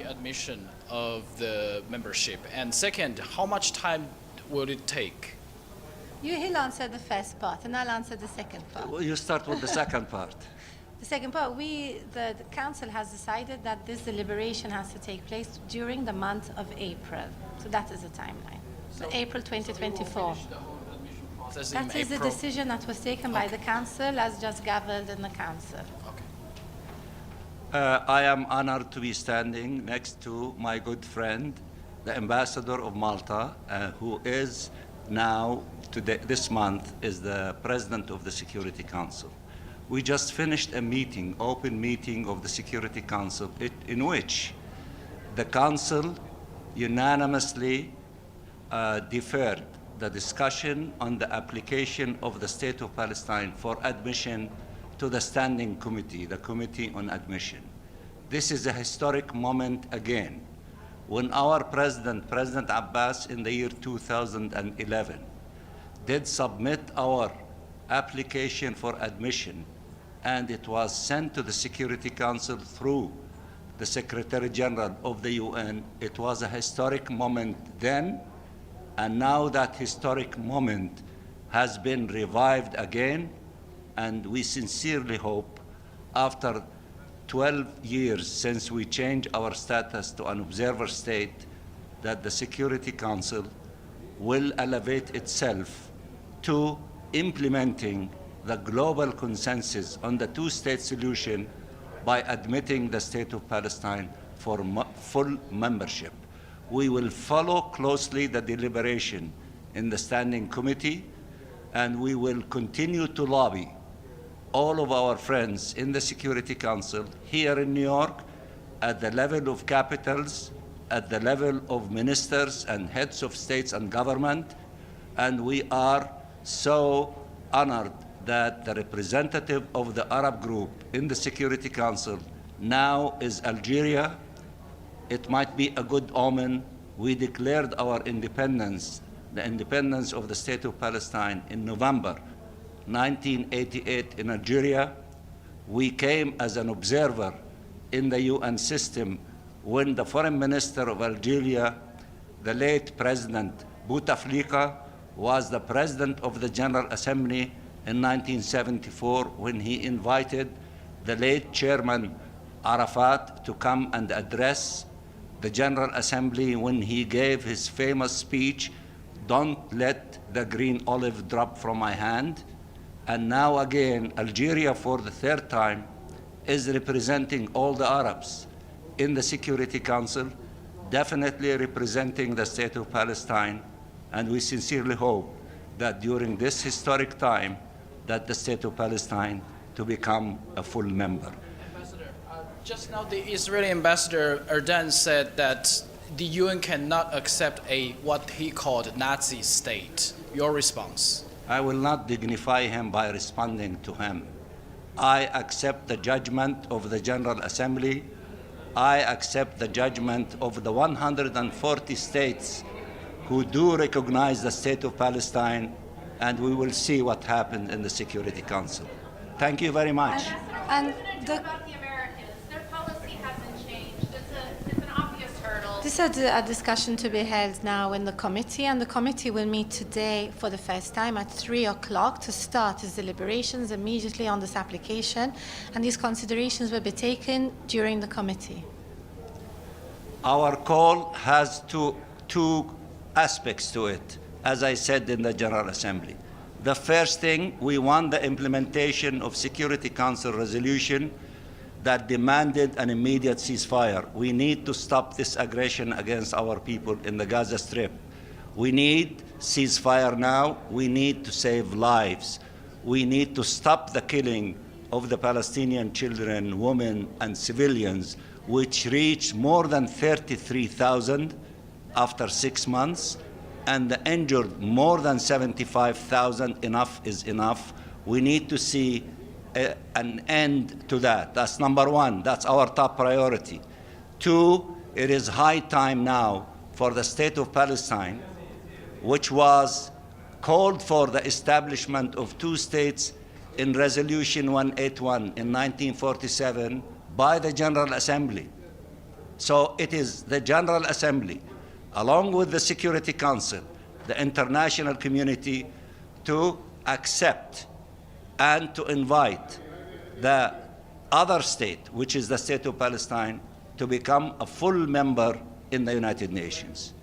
the admission of the membership? And second, how much time will it take? He'll answer the first part, and I'll answer the second part. Well, you start with the second part. The second part, the Council has decided that this deliberation has to take place during the month of April. So that is the timeline. So April 2024. That is the decision that was taken by the Council as just gathered in the Council. I am honored to be standing next to my good friend, the Ambassador of Malta, who is now, this month, is the President of the Security Council. We just finished a meeting, open meeting of the Security Council, in which the Council unanimously deferred the discussion on the application of the State of Palestine for admission to the Standing Committee, the Committee on Admission. This is a historic moment again. When our President Abbas, in the year 2011, did submit our application for admission, and it was sent to the Security Council through the Secretary General of the UN. It was a historic moment then, and now that historic moment has been revived again, and we sincerely hope, after 12 years since we changed our status to an observer state, that the Security Council will elevate itself to implementing the global consensus on the two-state solution by admitting the State of Palestine for full membership. We will follow closely the deliberation in the Standing Committee, and we will continue to lobby all of our friends in the Security Council here in New York, at the level of capitals, at the level of ministers and heads of states and government, and we are so honored that the representative of the Arab group in the Security Council now is Algeria. It might be a good omen. We declared our independence, the independence of the State of Palestine, in November 1988 in Algeria. We came as an observer in the UN system when the Foreign Minister of Algeria, the late President Bouteflika, was the President of the General Assembly in 1974, when he invited the late Chairman Arafat to come and address the General Assembly when he gave his famous speech, "Don't let the green olive drop from my hand." And now again, Algeria, for the third time, is representing all the Arabs in the Security Council, definitely representing the State of Palestine. And we sincerely hope that during this historic time, that the State of Palestine to become a full member. Ambassador, just now the Israeli Ambassador Erdan said that the UN cannot accept what he called Nazi state. Your response? I will not dignify him by responding to him. I accept the judgment of the General Assembly. I accept the judgment of the 140 states who do recognize the State of Palestine, and we will see what happened in the Security Council. Thank you very much. And about the Americans, their policy hasn't changed. It's an obvious hurdle. This is a discussion to be held now in the committee, and the committee will meet today for the first time at 3 o'clock to start its deliberations immediately on this application, and these considerations will be taken during the committee. Our call has two aspects to it, as I said in the General Assembly. The first thing, we want the implementation of Security Council resolution that demanded an immediate ceasefire. We need to stop this aggression against our people in the Gaza Strip. We need ceasefire now. We need to save lives. We need to stop the killing of the Palestinian children, women, and civilians, which reached more than 33,000 after 6 months, and the injured more than 75,000. Enough is enough. We need to see an end to that. That's number one. That's our top priority. Two, it is high time now for the State of Palestine, which was called for the establishment of two states in Resolution 181 in 1947 by the General Assembly. So it is the General Assembly, along with the Security Council, the international community, to accept and to invite the other state, which is the state of Palestine, to become a full member in the United Nations.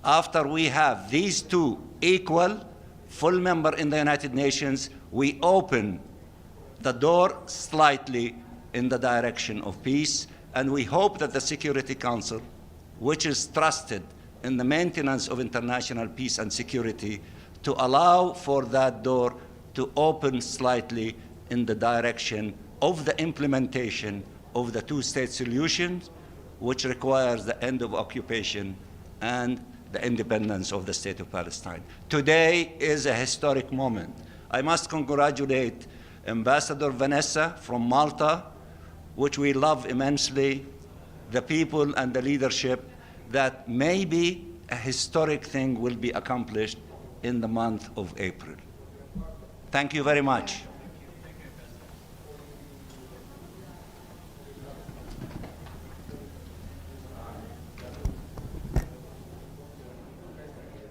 After we have these two equal, full member in the United Nations, we open the door slightly in the direction of peace, and we hope that the Security Council, which is trusted in the maintenance of international peace and security, to allow for that door to open slightly in the direction of the implementation of the two-state solution, which requires the end of occupation and the independence of the state of Palestine. Today is a historic moment. I must congratulate Ambassador Vanessa from Malta, which we love immensely, the people and the leadership, that maybe a historic thing will be accomplished in the month of April. Thank you very much.